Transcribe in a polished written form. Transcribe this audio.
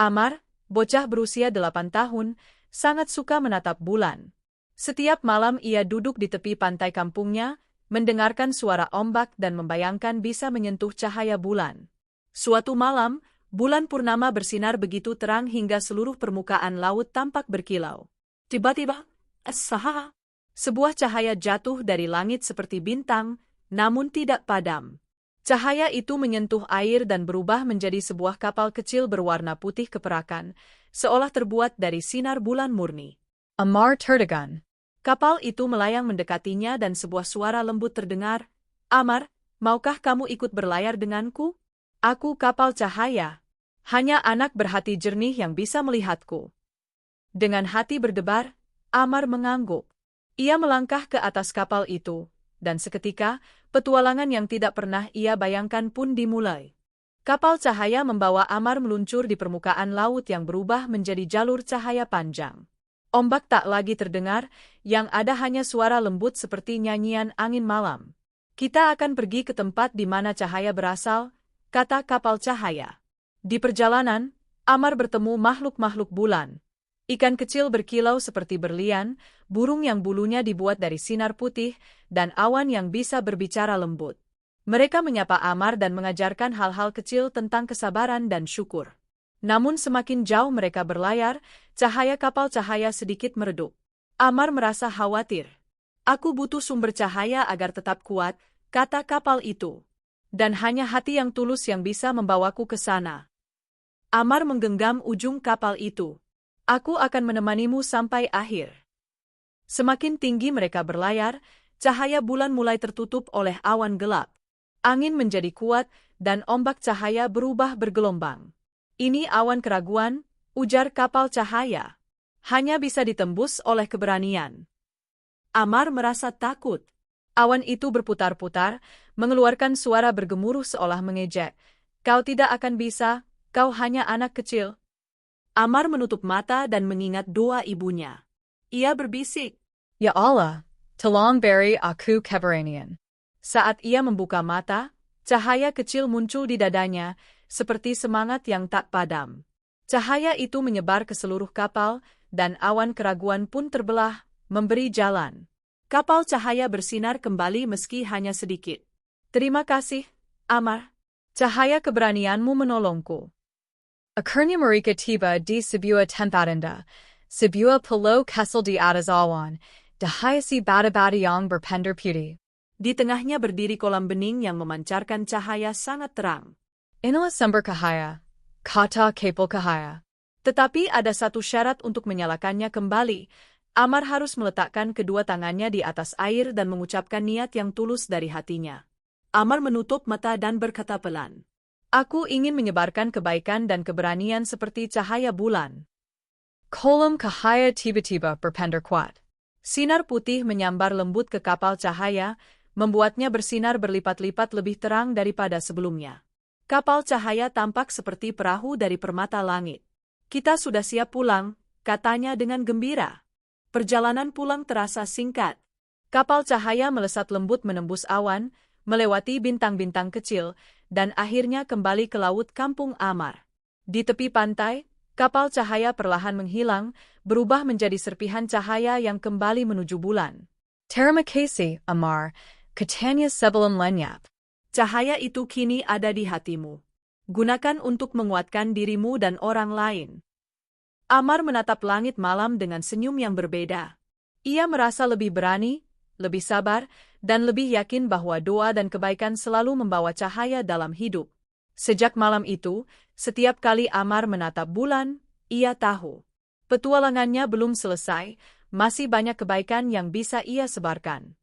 Amar, bocah berusia 8 tahun, sangat suka menatap bulan. Setiap malam ia duduk di tepi pantai kampungnya, mendengarkan suara ombak dan membayangkan bisa menyentuh cahaya bulan. Suatu malam, bulan purnama bersinar begitu terang hingga seluruh permukaan laut tampak berkilau. Tiba-tiba, sebuah cahaya jatuh dari langit seperti bintang, namun tidak padam. Cahaya itu menyentuh air dan berubah menjadi sebuah kapal kecil berwarna putih keperakan, seolah terbuat dari sinar bulan murni. Amar tertegun. Kapal itu melayang mendekatinya dan sebuah suara lembut terdengar. Amar, maukah kamu ikut berlayar denganku? Aku kapal cahaya. Hanya anak berhati jernih yang bisa melihatku. Dengan hati berdebar, Amar mengangguk. Ia melangkah ke atas kapal itu, dan seketika, petualangan yang tidak pernah ia bayangkan pun dimulai. Kapal cahaya membawa Amar meluncur di permukaan laut yang berubah menjadi jalur cahaya panjang. Ombak tak lagi terdengar, yang ada hanya suara lembut seperti nyanyian angin malam. Kita akan pergi ke tempat di mana cahaya berasal, kata kapal cahaya. Di perjalanan, Amar bertemu makhluk-makhluk bulan. Ikan kecil berkilau seperti berlian, burung yang bulunya dibuat dari sinar putih, dan awan yang bisa berbicara lembut. Mereka menyapa Amar dan mengajarkan hal-hal kecil tentang kesabaran dan syukur. Namun semakin jauh mereka berlayar, cahaya kapal cahaya sedikit meredup. Amar merasa khawatir. Aku butuh sumber cahaya agar tetap kuat, kata kapal itu. Dan hanya hati yang tulus yang bisa membawaku ke sana. Amar menggenggam ujung kapal itu. Aku akan menemanimu sampai akhir. Semakin tinggi mereka berlayar, cahaya bulan mulai tertutup oleh awan gelap. Angin menjadi kuat, dan ombak cahaya berubah bergelombang. Ini awan keraguan, ujar kapal cahaya. Hanya bisa ditembus oleh keberanian. Amar merasa takut. Awan itu berputar-putar, mengeluarkan suara bergemuruh seolah mengejek. Kau tidak akan bisa, kau hanya anak kecil. Amar menutup mata dan mengingat doa ibunya. Ia berbisik, Ya Allah, tolong beri aku keberanian. Saat ia membuka mata, cahaya kecil muncul di dadanya, seperti semangat yang tak padam. Cahaya itu menyebar ke seluruh kapal, dan awan keraguan pun terbelah, memberi jalan. Kapal cahaya bersinar kembali meski hanya sedikit. Terima kasih, Amar. Cahaya keberanianmu menolongku. Akhirnya mereka tiba di sebuah tempat indah, sebuah pulau kecil di atas awan, dihiasi batu-batu yang berpendar putih. Di tengahnya berdiri kolam bening yang memancarkan cahaya sangat terang. Inilah sumber cahaya, kata kapal cahaya. Tetapi ada satu syarat untuk menyalakannya kembali. Amar harus meletakkan kedua tangannya di atas air dan mengucapkan niat yang tulus dari hatinya. Amar menutup mata dan berkata pelan. Aku ingin menyebarkan kebaikan dan keberanian seperti cahaya bulan. Kolam cahaya tiba-tiba berpendar kuat. Sinar putih menyambar lembut ke kapal cahaya, membuatnya bersinar berlipat-lipat lebih terang daripada sebelumnya. Kapal cahaya tampak seperti perahu dari permata langit. Kita sudah siap pulang, katanya dengan gembira. Perjalanan pulang terasa singkat. Kapal cahaya melesat lembut menembus awan, melewati bintang-bintang kecil, dan akhirnya kembali ke laut kampung Amar. Di tepi pantai, kapal cahaya perlahan menghilang, berubah menjadi serpihan cahaya yang kembali menuju bulan. Terima kasih, Amar, katanya sebelum lenyap. Cahaya itu kini ada di hatimu. Gunakan untuk menguatkan dirimu dan orang lain. Amar menatap langit malam dengan senyum yang berbeda. Ia merasa lebih berani, lebih sabar, dan lebih yakin bahwa doa dan kebaikan selalu membawa cahaya dalam hidup. Sejak malam itu, setiap kali Amar menatap bulan, ia tahu. Petualangannya belum selesai, masih banyak kebaikan yang bisa ia sebarkan.